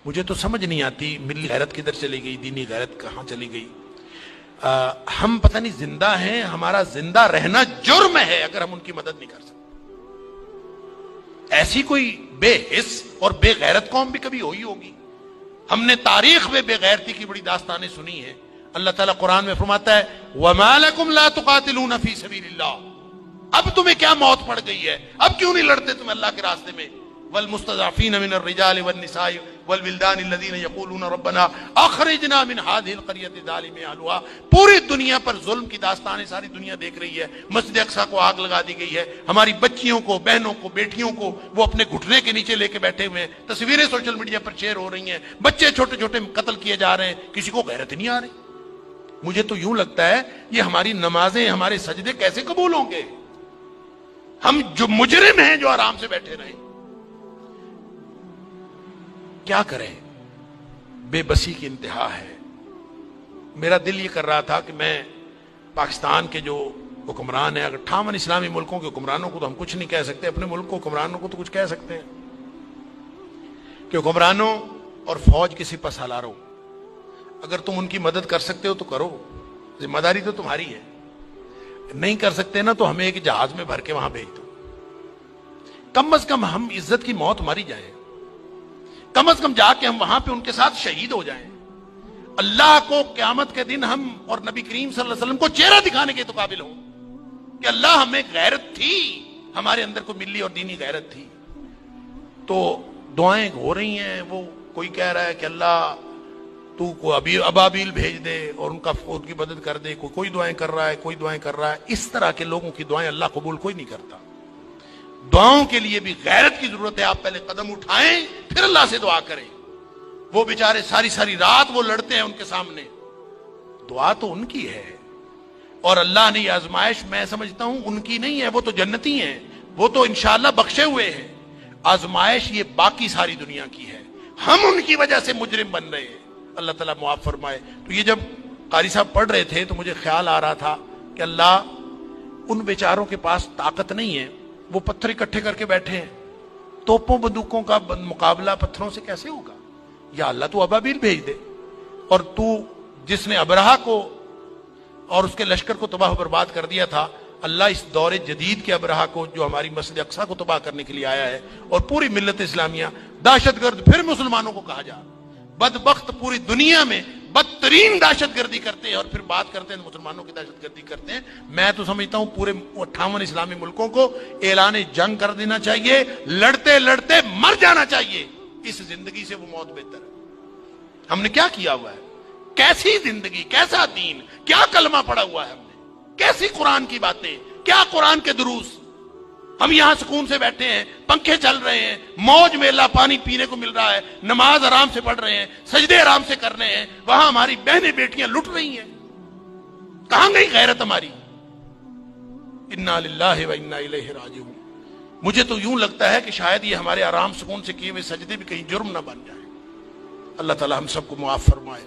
مجھے تو سمجھ نہیں آتی ملی غیرت کدھر چلی گئی، دینی غیرت کہاں چلی گئی۔ ہم پتہ نہیں زندہ ہیں، ہمارا زندہ رہنا جرم ہے اگر ہم ان کی مدد نہیں کر سکتے۔ ایسی کوئی بے حس اور بے غیرت قوم بھی کبھی ہوئی ہوگی؟ ہم نے تاریخ میں بے غیرتی کی بڑی داستانیں سنی ہیں۔ اللہ تعالیٰ قرآن میں فرماتا ہے وَمَا لَكُمْ لَا تُقَاتِلُونَ فِي سَبِيلِ اللَّهِ، اب تمہیں کیا موت پڑ گئی ہے، اب کیوں نہیں لڑتے تم اللہ کے راستے میں؟ وَالْمُسْتَضْعَفِينَ مِنَ الرِّجَالِ وَالنِّسَاءِ وَالْوِلْدَانِ الَّذِينَ يَقُولُونَ رَبَّنَا أَخْرِجْنَا مِنْ هَذِهِ الْقَرْيَةِ ظَالِمِ أَهْلُهَا، پوری دنیا پر ظلم کی داستانیں ساری دنیا دیکھ رہی ہے۔ مسجد اقصیٰ کو آگ لگا دی گئی ہے، ہماری بچیوں کو، بہنوں کو، بیٹیوں کو وہ اپنے گھٹنے کے نیچے لے کے بیٹھے ہوئے ہیں، تصویریں سوشل میڈیا پر شیئر ہو رہی ہیں، بچے چھوٹے چھوٹے قتل کیے جا رہے ہیں، کسی کو غیرت نہیں آ رہی۔ مجھے تو یوں لگتا ہے یہ ہماری نمازیں، ہمارے سجدے کیسے قبول ہوں گے؟ ہم جو مجرم ہیں جو آرام سے بیٹھے رہیں، کیا کریں؟ بے بسی کی انتہا ہے۔ میرا دل یہ کر رہا تھا کہ میں پاکستان کے جو حکمران ہیں، اگر 58 اسلامی ملکوں کے حکمرانوں کو تو ہم کچھ نہیں کہہ سکتے، اپنے ملک کو حکمرانوں کو تو کچھ کہہ سکتے ہیں کہ حکمرانوں اور فوج کے سپہ سالاروں، اگر تم ان کی مدد کر سکتے ہو تو کرو، ذمہ داری تو تمہاری ہے۔ نہیں کر سکتے نا تو ہمیں ایک جہاز میں بھر کے وہاں بھیج دو، کم از کم ہم عزت کی موت ماری جائیں، کم از کم جا کے ہم وہاں پہ ان کے ساتھ شہید ہو جائیں، اللہ کو قیامت کے دن ہم اور نبی کریم صلی اللہ علیہ وسلم کو چہرہ دکھانے کے تو قابل ہوں کہ اللہ ہمیں غیرت تھی، ہمارے اندر کوئی ملی اور دینی غیرت تھی۔ تو دعائیں ہو رہی ہیں، وہ کوئی کہہ رہا ہے کہ اللہ تو کو ابابیل بھیج دے اور ان کی مدد کر دے، کوئی دعائیں کر رہا ہے، کوئی دعائیں کر رہا ہے۔ اس طرح کے لوگوں کی دعائیں اللہ قبول کوئی نہیں کرتا۔ دعاؤں کے لیے بھی غیرت کی ضرورت ہے، آپ پہلے قدم اٹھائیں پھر اللہ سے دعا کریں۔ وہ بیچارے ساری ساری رات وہ لڑتے ہیں ان کے سامنے، دعا تو ان کی ہے، اور اللہ نے یہ آزمائش میں سمجھتا ہوں ان کی نہیں ہے، وہ تو جنتی ہیں، وہ تو انشاءاللہ بخشے ہوئے ہیں۔ آزمائش یہ باقی ساری دنیا کی ہے، ہم ان کی وجہ سے مجرم بن رہے ہیں، اللہ تعالیٰ معاف فرمائے۔ تو یہ جب قاری صاحب پڑھ رہے تھے تو مجھے خیال آ رہا تھا کہ اللہ ان بیچاروں کے پاس طاقت نہیں ہے، وہ پتھر اکٹھے کر کے بیٹھے ہیں، توپوں بندوقوں کا مقابلہ پتھروں سے کیسے ہوگا؟ یا اللہ تو ابابیل بھیج دے، اور تو جس نے ابرہہ کو اور اس کے لشکر کو تباہ و برباد کر دیا تھا، اللہ اس دور جدید کے ابرہہ کو جو ہماری مسجد اقصیٰ کو تباہ کرنے کے لیے آیا ہے، اور پوری ملت اسلامیہ دہشت گرد پھر مسلمانوں کو کہا جا، بدبخت پوری دنیا میں بدترین دہشت گردی کرتے ہیں، اور پھر بات کرتے ہیں مسلمانوں کی دہشت گردی کرتے ہیں۔ میں تو سمجھتا ہوں پورے 58 اسلامی ملکوں کو اعلان جنگ کر دینا چاہیے، لڑتے لڑتے مر جانا چاہیے، اس زندگی سے وہ موت بہتر ہے۔ ہم نے کیا کیا ہوا ہے؟ کیسی زندگی، کیسا دین، کیا کلمہ پڑھا ہوا ہے ہم نے، کیسی قرآن کی باتیں، کیا قرآن کے دروس۔ ہم یہاں سکون سے بیٹھے ہیں، پنکھے چل رہے ہیں، موج میں اللہ پانی پینے کو مل رہا ہے، نماز آرام سے پڑھ رہے ہیں، سجدے آرام سے کر رہے ہیں، وہاں ہماری بہنیں بیٹیاں لٹ رہی ہیں۔ کہاں گئی غیرت ہماری؟ انا للہ و انا الیہ راجعون۔ مجھے تو یوں لگتا ہے کہ شاید یہ ہمارے آرام سکون سے کیے ہوئے سجدے بھی کہیں جرم نہ بن جائیں۔ اللہ تعالی ہم سب کو معاف فرمائے۔